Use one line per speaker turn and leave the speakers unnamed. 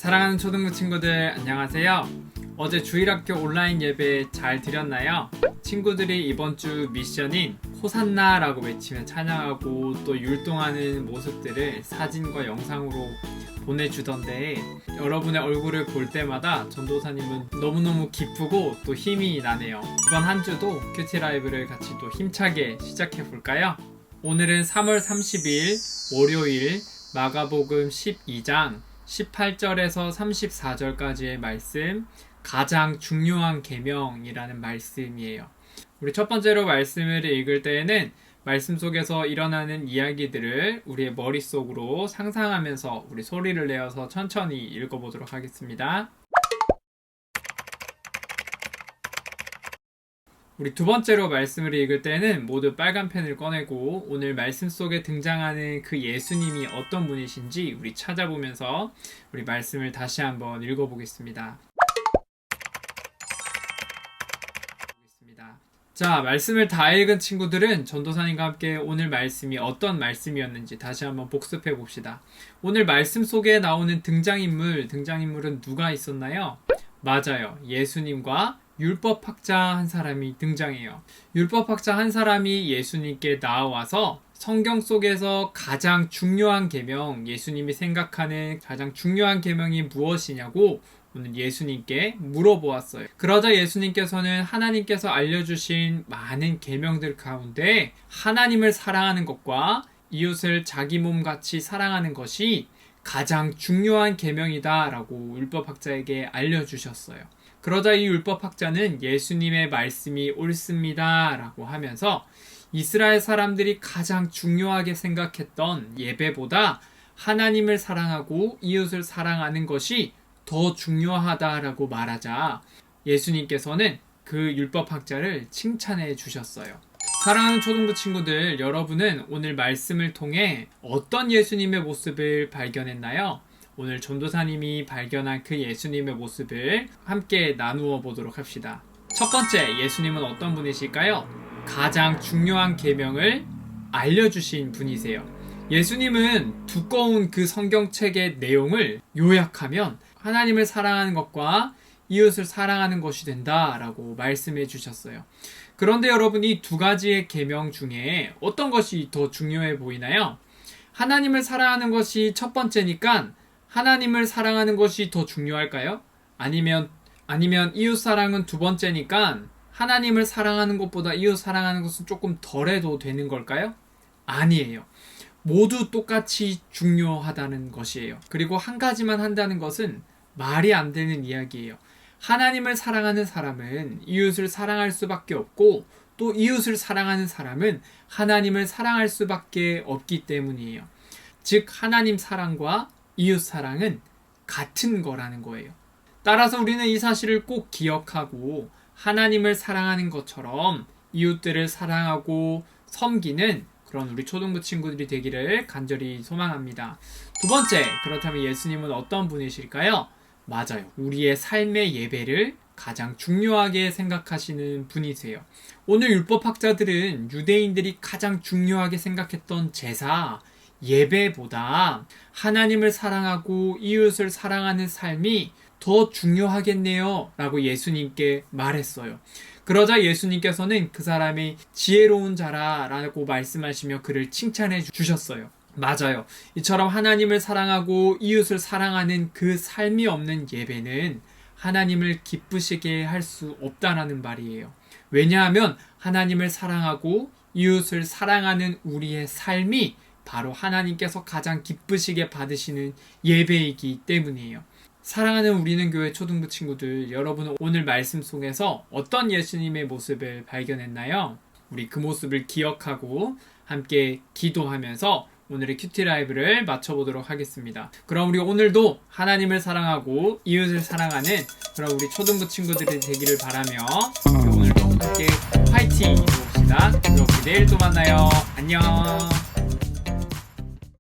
사랑하는 초등부 친구들 안녕하세요. 어제 주일학교 온라인 예배 잘 드렸나요? 친구들이 이번 주 미션인 호산나라고 외치며 찬양하고 또 율동하는 모습들을 사진과 영상으로 보내주던데 여러분의 얼굴을 볼 때마다 전도사님은 너무너무 기쁘고 또 힘이 나네요. 이번 한 주도 큐티 라이브를 같이 또 힘차게 시작해 볼까요? 오늘은 3월 30일 월요일 마가복음 12장 18절에서 34절까지의 말씀, 가장 중요한 계명이라는 말씀이에요. 우리 첫 번째로 말씀을 읽을 때에는 말씀 속에서 일어나는 이야기들을 우리의 머릿속으로 상상하면서 우리 소리를 내어서 천천히 읽어보도록 하겠습니다. 우리 두 번째로 말씀을 읽을 때는 모두 빨간 펜을 꺼내고 오늘 말씀 속에 등장하는 그 예수님이 어떤 분이신지 우리 찾아보면서 우리 말씀을 다시 한번 읽어보겠습니다. 자, 말씀을 다 읽은 친구들은 전도사님과 함께 오늘 말씀이 어떤 말씀이었는지 다시 한번 복습해 봅시다. 오늘 말씀 속에 나오는 등장인물은 누가 있었나요? 맞아요. 예수님과 율법학자 한 사람이 등장해요. 율법학자 한 사람이 예수님께 나와서 성경 속에서 가장 중요한 계명, 예수님이 생각하는 가장 중요한 계명이 무엇이냐고 오늘 예수님께 물어보았어요. 그러자 예수님께서는 하나님께서 알려주신 많은 계명들 가운데 하나님을 사랑하는 것과 이웃을 자기 몸같이 사랑하는 것이 가장 중요한 계명이다 라고 율법학자에게 알려주셨어요. 그러자 이 율법학자는 예수님의 말씀이 옳습니다 라고 하면서 이스라엘 사람들이 가장 중요하게 생각했던 예배보다 하나님을 사랑하고 이웃을 사랑하는 것이 더 중요하다라고 말하자 예수님께서는 그 율법학자를 칭찬해 주셨어요. 사랑하는 초등부 친구들, 여러분은 오늘 말씀을 통해 어떤 예수님의 모습을 발견했나요? 오늘 전도사님이 발견한 그 예수님의 모습을 함께 나누어 보도록 합시다. 첫 번째, 예수님은 어떤 분이실까요? 가장 중요한 계명을 알려주신 분이세요. 예수님은 두꺼운 그 성경책의 내용을 요약하면 하나님을 사랑하는 것과 이웃을 사랑하는 것이 된다라고 말씀해 주셨어요. 그런데 여러분, 이 두 가지의 계명 중에 어떤 것이 더 중요해 보이나요? 하나님을 사랑하는 것이 첫 번째니까 하나님을 사랑하는 것이 더 중요할까요? 아니면 이웃 사랑은 두 번째니까 하나님을 사랑하는 것보다 이웃 사랑하는 것은 조금 덜해도 되는 걸까요? 아니에요. 모두 똑같이 중요하다는 것이에요. 그리고 한 가지만 한다는 것은 말이 안 되는 이야기예요. 하나님을 사랑하는 사람은 이웃을 사랑할 수밖에 없고 또 이웃을 사랑하는 사람은 하나님을 사랑할 수밖에 없기 때문이에요. 즉 하나님 사랑과 이웃 사랑은 같은 거라는 거예요. 따라서 우리는 이 사실을 꼭 기억하고 하나님을 사랑하는 것처럼 이웃들을 사랑하고 섬기는 그런 우리 초등부 친구들이 되기를 간절히 소망합니다. 두 번째, 그렇다면 예수님은 어떤 분이실까요? 맞아요. 우리의 삶의 예배를 가장 중요하게 생각하시는 분이세요. 오늘 율법학자들은 유대인들이 가장 중요하게 생각했던 제사, 예배보다 하나님을 사랑하고 이웃을 사랑하는 삶이 더 중요하겠네요 라고 예수님께 말했어요. 그러자 예수님께서는 그 사람이 지혜로운 자라 라고 말씀하시며 그를 칭찬해 주셨어요. 맞아요. 이처럼 하나님을 사랑하고 이웃을 사랑하는 그 삶이 없는 예배는 하나님을 기쁘시게 할 수 없다라는 말이에요. 왜냐하면 하나님을 사랑하고 이웃을 사랑하는 우리의 삶이 바로 하나님께서 가장 기쁘시게 받으시는 예배이기 때문이에요. 사랑하는 우리는 교회 초등부 친구들, 여러분은 오늘 말씀 속에서 어떤 예수님의 모습을 발견했나요? 우리 그 모습을 기억하고 함께 기도하면서 오늘의 큐티 라이브를 마쳐보도록 하겠습니다. 그럼 우리 오늘도 하나님을 사랑하고 이웃을 사랑하는 그런 우리 초등부 친구들이 되기를 바라며 오늘도 함께 화이팅 해봅시다. 그럼 우리 내일 또 만나요. 안녕.